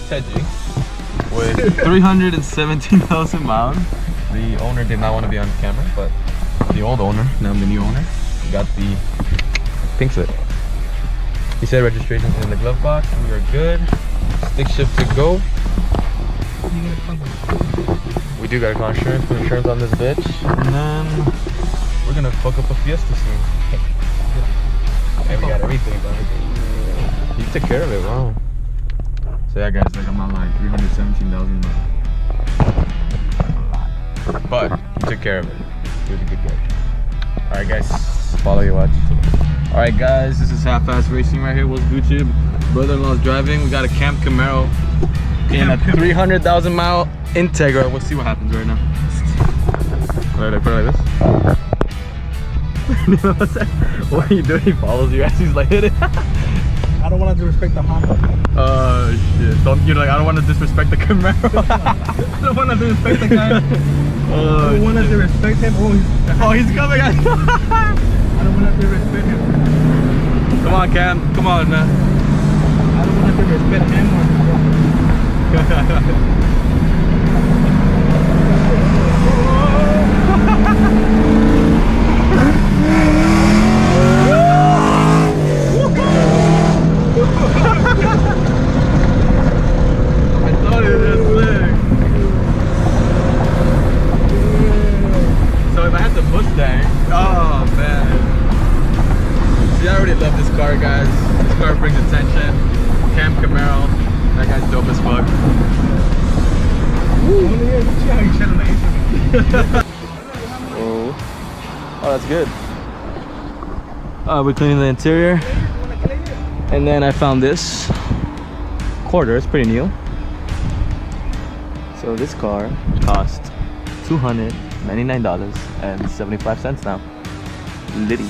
Teji with 317,000 miles. The owner did not want to be on camera, but the old owner, now the new owner, got the pink slip. He said registration's in the glove box and we are good. Stick shift to go. We do got a car insurance, put insurance on this bitch, and then we're gonna fuck up a Fiesta soon. Hey, we got everything, bro. You took care of it, wow. So yeah, guys, like I'm on like 317,000 miles. But he took care of it. He was a good guy. All right, guys, follow your watch. All right, guys, this is Half-Ass Racing right here. What's Gucci? Brother-in-law's driving. We got a Camp Camaro in a 300,000 mile Integra. We'll see what happens right now. All right, I put it like this. What are you doing? He follows you as he's like, hit it. I don't want to disrespect the Honda. Oh shit! You're like, I don't want to disrespect the Camaro. I don't want to disrespect the guy. Oh, I don't want to disrespect him. Oh, he's coming! I don't want to disrespect him. Come on, Cam. Come on, man. I don't want to disrespect him. Guys, this car brings attention. Camp Camaro, that guy's dope as fuck. Oh, that's good. We're cleaning the interior, and then I found this quarter. It's pretty new. So this car cost $299.75 now. Litty.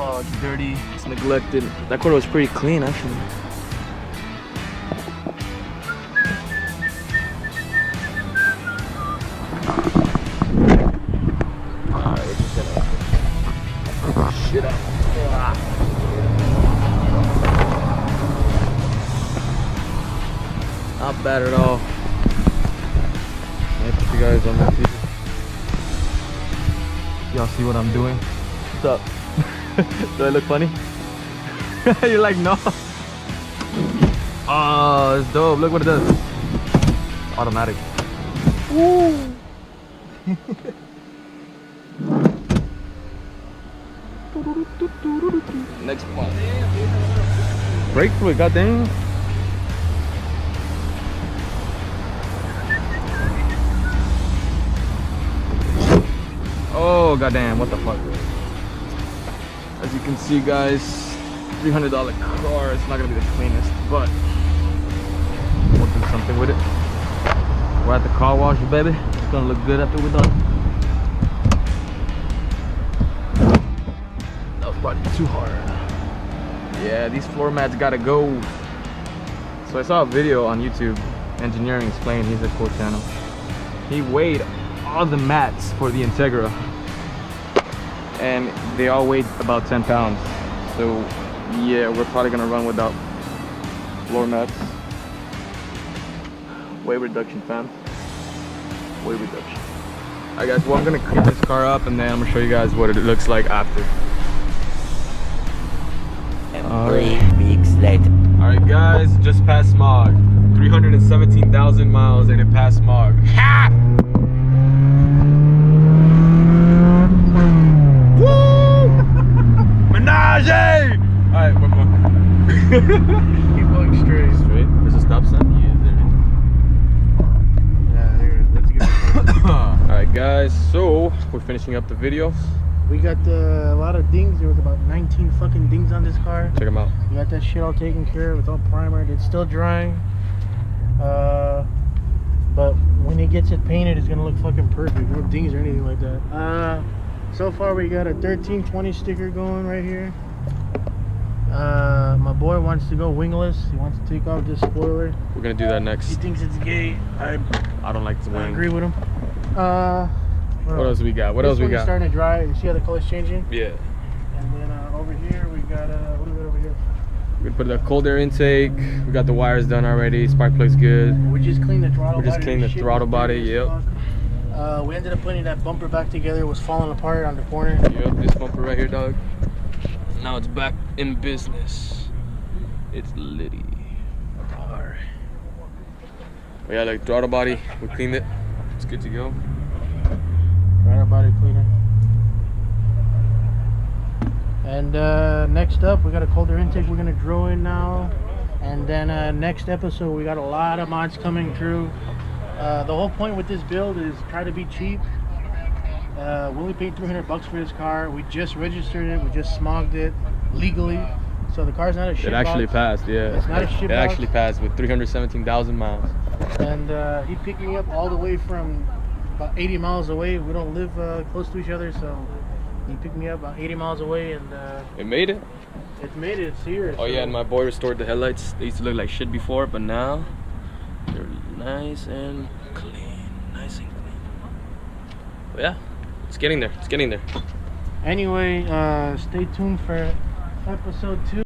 Oh, it's dirty, it's neglected. That quarter was pretty clean actually. Alright, we're just gonna shit out. Not bad at all. I'll put you guys on that video. Y'all see what I'm doing? What's up? Do I look funny? You're like, no. Oh, it's dope. Look what it does. Automatic. Woo. Next one. Brake fluid, goddamn. Oh, goddamn, what the fuck? As you can see, guys, $300 car. It's not gonna be the cleanest, but we'll do something with it. We're at the car wash, baby. It's gonna look good after we're done. That was probably too hard. Yeah, these floor mats gotta go. So I saw a video on YouTube, Engineering Explained. He's a cool channel. He weighed all the mats for the Integra, and they all weighed about 10 pounds. So yeah, we're probably gonna run without floor mats. Weight reduction, fam. Weight reduction. Alright guys, well, I'm gonna clean this car up and then I'm gonna show you guys what it looks like after. And 3 weeks later. Alright guys, just passed smog. 317,000 miles and it passed smog. Ha! Menage! Alright, one more. Keep going straight. Straight? There's a stop sign? Yeah, there. Let's get it. Alright guys, so we're finishing up the video. We got a lot of dings. There was about 19 fucking dings on this car. Check them out. We got that shit all taken care of. It's all primered. It's still drying. But when it gets it painted, it's gonna look fucking perfect. No dings or anything like that. So far we got a 1320 sticker going right here. My boy wants to go wingless. He wants to take off this spoiler. We're gonna do that next. He thinks it's gay. I don't like the wing. agree with him. What else we got? What else we got? Starting to dry. You see how the color's changing? Yeah. And then over here we got what do we got over here? We put the cold air intake. We got the wires done already. Spark plug's good. We just cleaned the throttle. We just body. cleaned the Shit throttle was body. dirty as Yep. fuck. We ended up putting that bumper back together. It was falling apart on the corner. Yep. This bumper right here, dog. Now it's back in business. It's litty. Alright. But yeah, like throttle body, we cleaned it. It's good to go. Throttle body cleaner. And next up, we got a colder intake we're gonna drill in now. And then next episode, we got a lot of mods coming through. The whole point with this build is try to be cheap. We only paid $300 for this car. We just registered it. We just smogged it legally. So the car's not a shit It actually box. passed, yeah. It's not a shit It box. actually passed with 317,000 miles. And he picked me up all the way from about 80 miles away. We don't live close to each other, so he picked me up about 80 miles away, and It made it. it's made it. It's here. Oh yeah, and my boy restored the headlights. They used to look like shit before, but now they're nice and clean. Nice and clean. But yeah, it's getting there. It's getting there. Anyway, stay tuned for episode 2.